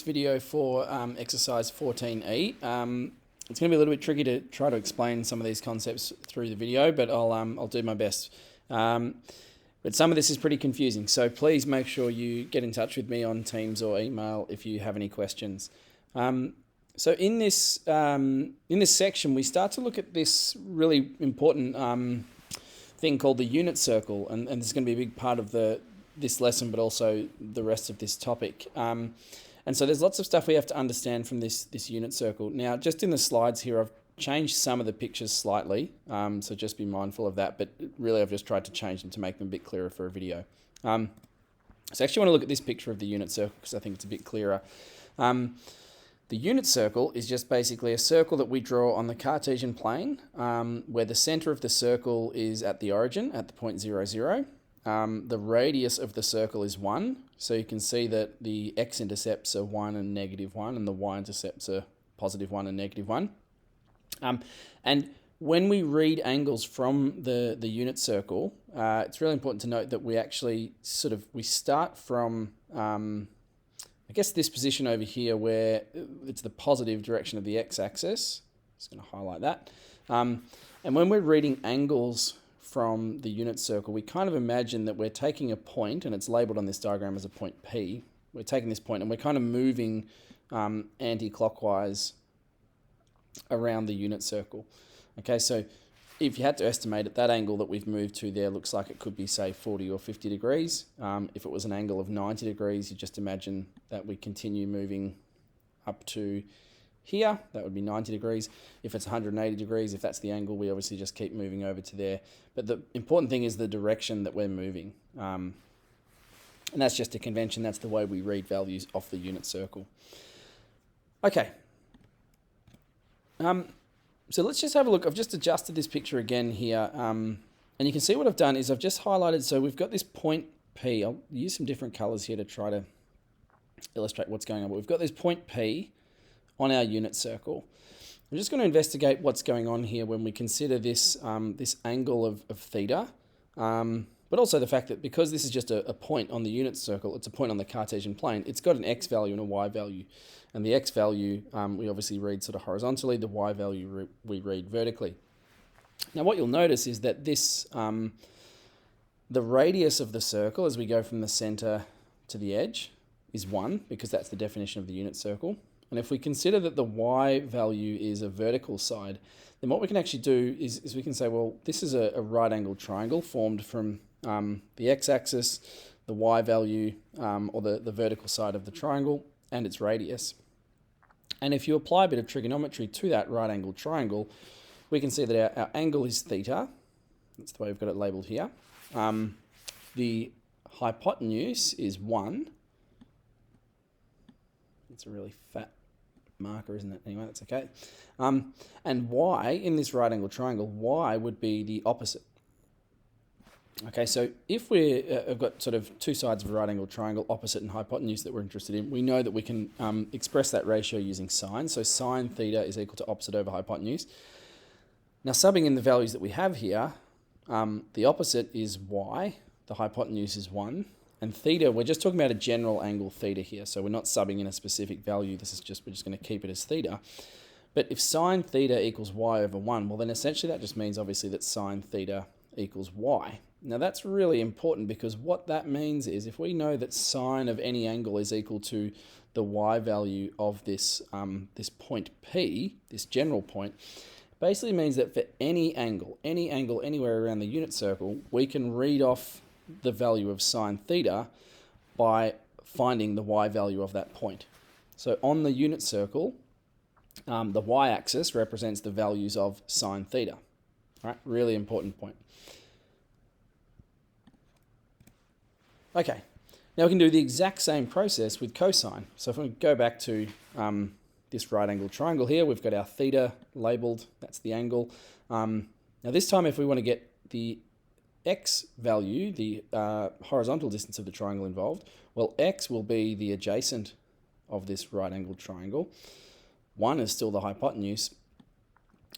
Video for exercise 14E. It's going to be a little bit tricky to try to explain some of these concepts through the video, but I'll do my best. But some of this is pretty confusing, so please make sure you get in touch with me on Teams or email if you have any questions. So in this section, we start to look at this really important thing called the unit circle, and this is going to be a big part of this lesson, but also the rest of this topic. And so there's lots of stuff we have to understand from this unit circle. Now, just in the slides here, I've changed some of the pictures slightly, so just be mindful of that, but really I've just tried to change them to make them a bit clearer for a video. So I actually want to look at this picture of the unit circle because I think it's a bit clearer. The unit circle is just basically a circle that we draw on the Cartesian plane, where the center of the circle is at the origin, at the point 0, 0. The radius of the circle is 1, so you can see that the x-intercepts are 1 and -1, and the y-intercepts are +1 and -1. And when we read angles from the unit circle, it's really important to note that we actually we start from, I guess, this position over here where it's the positive direction of the x-axis. Just going to highlight that. And when we're reading angles from the unit circle, we kind of imagine that we're taking a point, and it's labeled on this diagram as a point P. We're taking this point and we're kind of moving anti-clockwise around the unit circle. Okay, so if you had to estimate it, that angle that we've moved to there looks like it could be, say, 40 or 50 degrees. If it was an angle of 90 degrees, you just imagine that we continue moving up to here. That would be 90 degrees. If it's 180 degrees, if that's the angle, we obviously just keep moving over to there. But the important thing is the direction that we're moving. And that's just a convention. That's the way we read values off the unit circle. Okay. So let's just have a look. I've just adjusted this picture again here. And you can see what I've done is I've just highlighted. So we've got this point P. I'll use some different colors here to try to illustrate what's going on. But we've got this point P on our unit circle. I'm just going to investigate what's going on here when we consider this this angle of theta, but also the fact that because this is just a point on the unit circle, it's a point on the Cartesian plane, it's got an x value and a y value. And the x value we obviously read sort of horizontally, the y value we read vertically. Now what you'll notice is that this, the radius of the circle as we go from the center to the edge is 1, because that's the definition of the unit circle. And if we consider that the y value is a vertical side, then what we can actually do is we can say, well, this is a right-angled triangle formed from the x-axis, the y value, or the vertical side of the triangle, and its radius. And if you apply a bit of trigonometry to that right-angled triangle, we can see that our angle is theta. That's the way we've got it labelled here. The hypotenuse is 1. It's a really fat marker, isn't it? Anyway, that's okay. And y, in this right angle triangle, y would be the opposite. Okay, so if we have got sort of two sides of a right angle triangle, opposite and hypotenuse that we're interested in, we know that we can express that ratio using sine. So sine theta is equal to opposite over hypotenuse. Now, subbing in the values that we have here, the opposite is y, the hypotenuse is 1. And theta, we're just talking about a general angle theta here, so we're not subbing in a specific value. We're just going to keep it as theta. But if sine theta equals y over 1, well then essentially that just means obviously that sine theta equals y. Now that's really important, because what that means is if we know that sine of any angle is equal to the y value of this, this point P, this general point, basically means that for any angle anywhere around the unit circle, we can read off the value of sine theta by finding the y value of that point. So on the unit circle, the y-axis represents the values of sine theta. All right, really important point. Okay, now we can do the exact same process with cosine. So if we go back to this right angle triangle here, we've got our theta labeled, that's the angle. Now this time if we want to get the x value, the horizontal distance of the triangle involved, well, x will be the adjacent of this right-angled triangle. 1 is still the hypotenuse.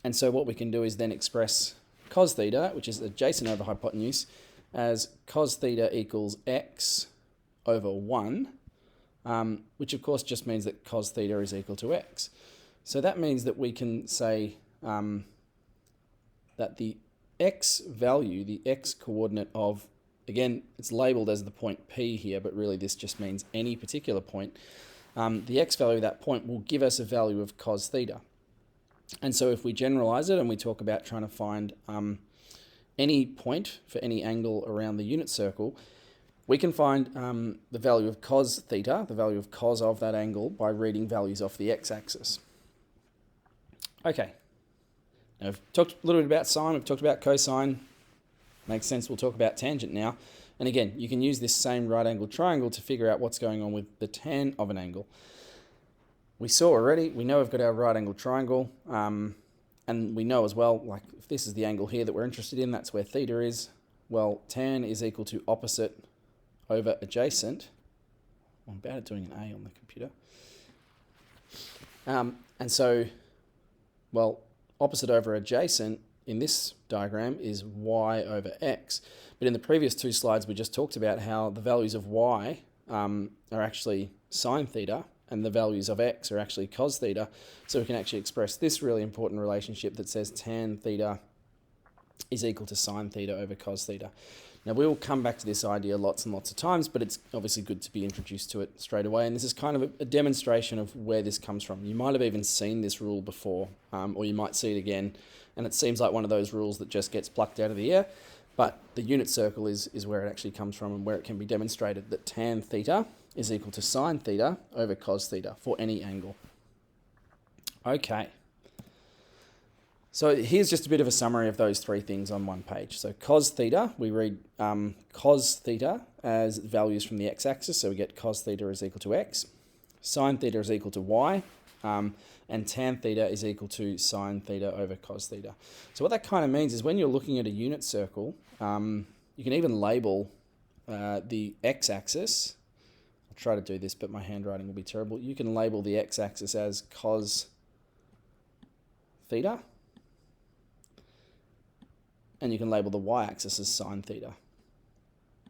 And so what we can do is then express cos theta, which is adjacent over hypotenuse, as cos theta equals x over 1 which of course just means that cos theta is equal to x. So that means that we can say that the x value, the x coordinate of, again, it's labeled as the point P here, but really this just means any particular point. The x value of that point will give us a value of cos theta. And so if we generalize it and we talk about trying to find any point for any angle around the unit circle, we can find the value of cos theta, the value of cos of that angle, by reading values off the x-axis. Okay, now we've talked a little bit about sine, we've talked about cosine. Makes sense, we'll talk about tangent now. And again, you can use this same right angled triangle to figure out what's going on with the tan of an angle. We saw already, we know we've got our right angled triangle, and we know as well, like if this is the angle here that we're interested in, that's where theta is. Well, tan is equal to opposite over adjacent. I'm bad at doing an A on the computer. And so, well, opposite over adjacent in this diagram is y over x. But in the previous two slides, we just talked about how the values of y are actually sine theta, and the values of x are actually cos theta. So we can actually express this really important relationship that says tan theta is equal to sine theta over cos theta. Now we will come back to this idea lots and lots of times, but it's obviously good to be introduced to it straight away. And this is kind of a demonstration of where this comes from. You might have even seen this rule before, or you might see it again, and it seems like one of those rules that just gets plucked out of the air. But the unit circle is where it actually comes from, and where it can be demonstrated that tan theta is equal to sine theta over cos theta for any angle. Okay. So here's just a bit of a summary of those three things on one page. So cos theta, we read cos theta as values from the x-axis, so we get cos theta is equal to x. Sine theta is equal to y, and tan theta is equal to sine theta over cos theta. So what that kind of means is when you're looking at a unit circle, you can even label the x-axis. I'll try to do this, but my handwriting will be terrible. You can label the x-axis as cos theta, and you can label the y-axis as sine theta.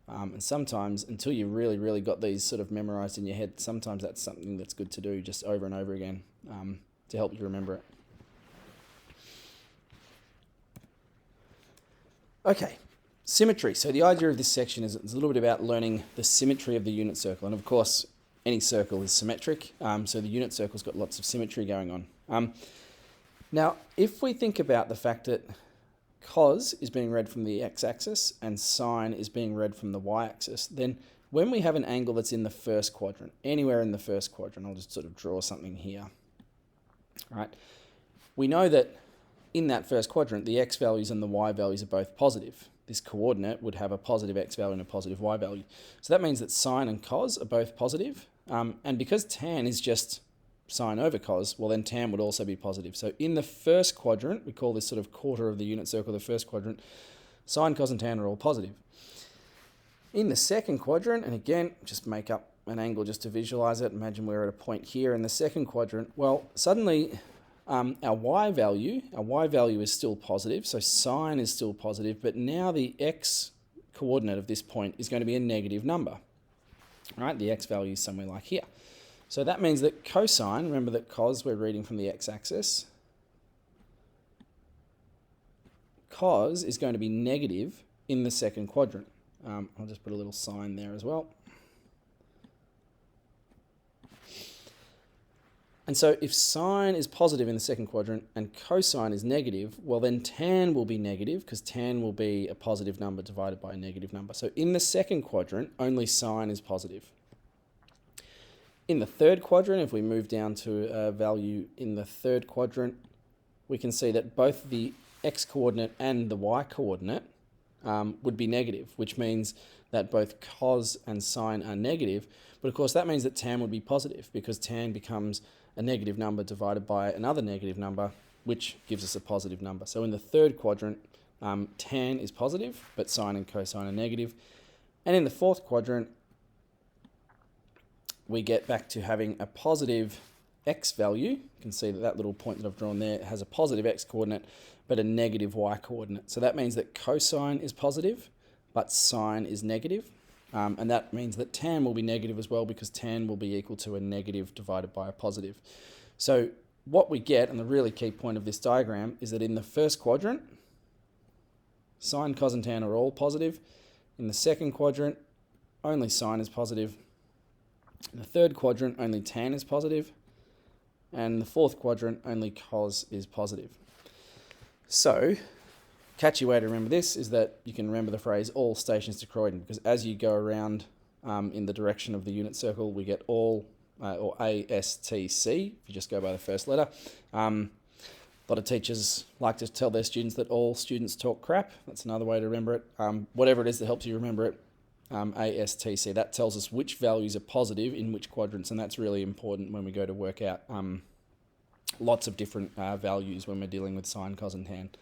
And sometimes, until you really got these sort of memorized in your head, sometimes that's something that's good to do just over and over again to help you remember it. Okay, symmetry. So the idea of this section is it's a little bit about learning the symmetry of the unit circle. And of course, any circle is symmetric, so the unit circle's got lots of symmetry going on. Now, if we think about the fact that cos is being read from the x-axis and sine is being read from the y-axis, then when we have an angle that's in the first quadrant, anywhere in the first quadrant, I'll just sort of draw something here, right? We know that in that first quadrant, the x values and the y values are both positive. This coordinate would have a positive x value and a positive y value. So that means that sine and cos are both positive, and because tan is just sine over cos, well then tan would also be positive. So in the first quadrant, we call this sort of quarter of the unit circle the first quadrant, sine, cos and tan are all positive. In the second quadrant, and again, just make up an angle just to visualize it, imagine we're at a point here in the second quadrant, well suddenly our y value is still positive, so sine is still positive, but now the x coordinate of this point is going to be a negative number. Right, the x value is somewhere like here. So that means that cosine, remember that cos we're reading from the x-axis, cos is going to be negative in the second quadrant. I'll just put a little sign there as well. And so if sine is positive in the second quadrant and cosine is negative, well then tan will be negative because tan will be a positive number divided by a negative number. So in the second quadrant, only sine is positive. In the third quadrant, if we move down to a value in the third quadrant, we can see that both the x-coordinate and the y-coordinate would be negative, which means that both cos and sine are negative. But of course, that means that tan would be positive because tan becomes a negative number divided by another negative number, which gives us a positive number. So in the third quadrant, tan is positive, but sine and cosine are negative. And in the fourth quadrant, we get back to having a positive x value. You can see that that little point that I've drawn there has a positive x coordinate, but a negative y coordinate. So that means that cosine is positive, but sine is negative. And that means that tan will be negative as well, because tan will be equal to a negative divided by a positive. So what we get, and the really key point of this diagram, is that in the first quadrant, sine, cos, and tan are all positive. In the second quadrant, only sine is positive. In the third quadrant, only tan is positive. And in the fourth quadrant, only cos is positive. So, catchy way to remember this is that you can remember the phrase all stations to Croydon, because as you go around in the direction of the unit circle, we get all, or ASTC, if you just go by the first letter. A lot of teachers like to tell their students that all students talk crap. That's another way to remember it. Whatever it is that helps you remember it, ASTC, that tells us which values are positive in which quadrants, and that's really important when we go to work out lots of different values when we're dealing with sine, cos, and tan.